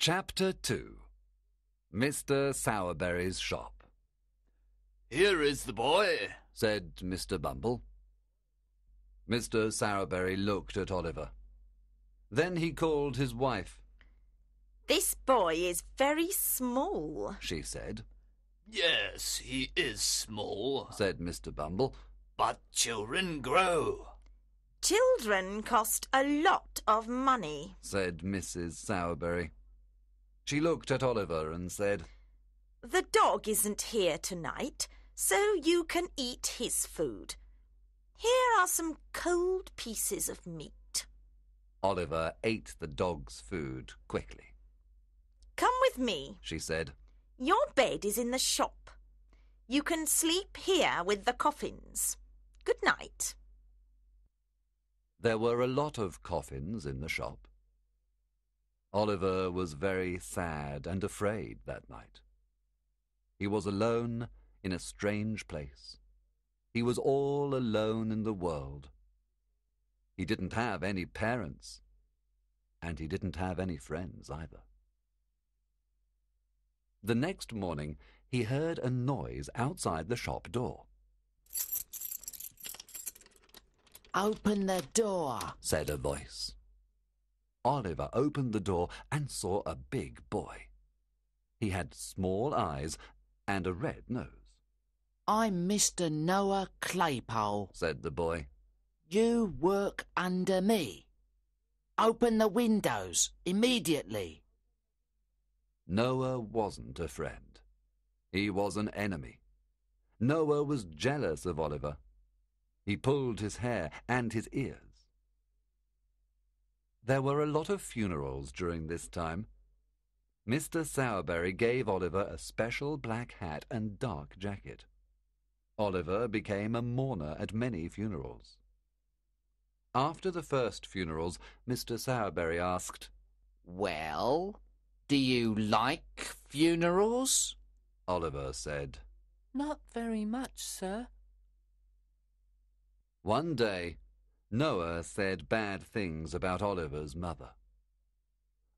Chapter 2. Mr. Sowerberry's Shop. "Here is the boy," said Mr. Bumble. Mr. Sowerberry looked at Oliver. Then he called his wife. "This boy is very small," she said. "Yes, he is small," said Mr. Bumble. "but children grow." "Children cost a lot of money," said Mrs. Sowerberry. She looked at Oliver and said, "The dog isn't here tonight, so you can eat his food. Here are some cold pieces of meat." Oliver ate the dog's food quickly. "Come with me," she said. "Your bed is in the shop. You can sleep here with the coffins. Good night." There were a lot of coffins in the shop. Oliver was very sad and afraid that night. He was alone in a strange place. He was all alone in the world. He didn't have any parents, and he didn't have any friends either. The next morning he heard a noise outside the shop door. "Open the door," said a voice. Oliver opened the door and saw a big boy. He had small eyes and a red nose. "I'm Mr. Noah Claypole," said the boy. "You work under me. Open the windows immediately." Noah wasn't a friend. He was an enemy. Noah was jealous of Oliver. He pulled his hair and his ears. There were a lot of funerals during this time. Mr. Sowerberry gave Oliver a special black hat and dark jacket. Oliver became a mourner at many funerals. After the first funerals, Mr. Sowerberry asked, "Well, do you like funerals?" Oliver said, "Not very much, sir." One day, Noah said bad things about Oliver's mother.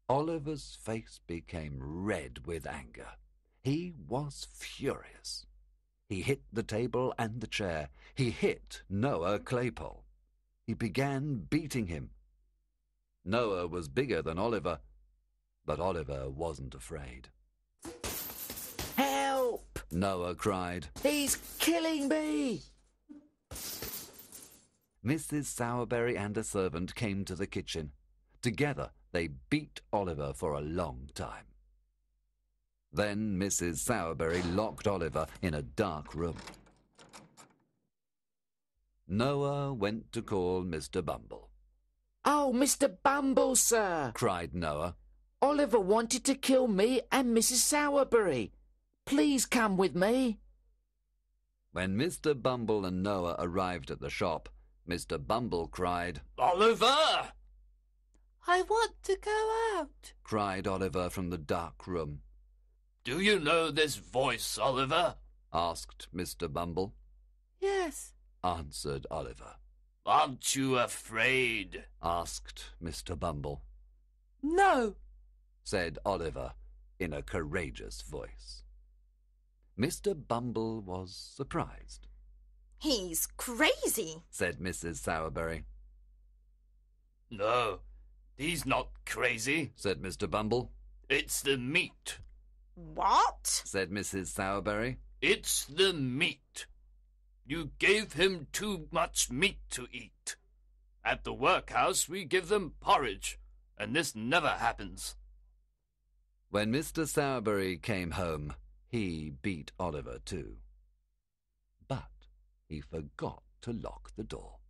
Oliver's face became red with anger. He was furious. He hit the table and the chair. He hit Noah Claypole. He began beating him. Noah was bigger than Oliver, but Oliver wasn't afraid. "Help!" Noah cried. "He's killing me!" Mrs. Sowerberry and a servant came to the kitchen. Together they beat Oliver for a long time. Then Mrs. Sowerberry locked Oliver in a dark room. Noah went to call Mr. Bumble. "Oh, Mr. Bumble, sir!" cried Noah. "Oliver wanted to kill me and Mrs. Sowerberry. Please come with me." When Mr. Bumble and Noah arrived at the shop, Mr. Bumble cried, "Oliver!" "I want to go out," cried Oliver from the dark room. "Do you know this voice, Oliver?" asked Mr. Bumble. "Yes." answered Oliver. "Aren't you afraid?" asked Mr. Bumble. "No," said Oliver in a courageous voice. Mr. Bumble was surprised. "He's crazy," said Mrs. Sowerberry. "No, he's not crazy," said Mr. Bumble. "It's the meat." "What?" said Mrs. Sowerberry. "It's the meat. You gave him too much meat to eat. At the workhouse we give them porridge, and this never happens." When Mr. Sowerberry came home, he beat Oliver too. But he forgot to lock the door.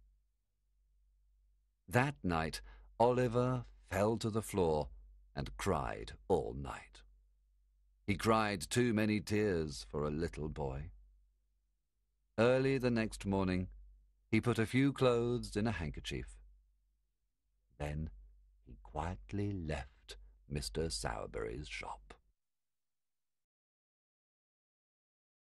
That night, Oliver fell to the floor and cried all night. He cried too many tears for a little boy. Early the next morning, he put a few clothes in a handkerchief. Then he quietly left Mr. Sowerberry's shop.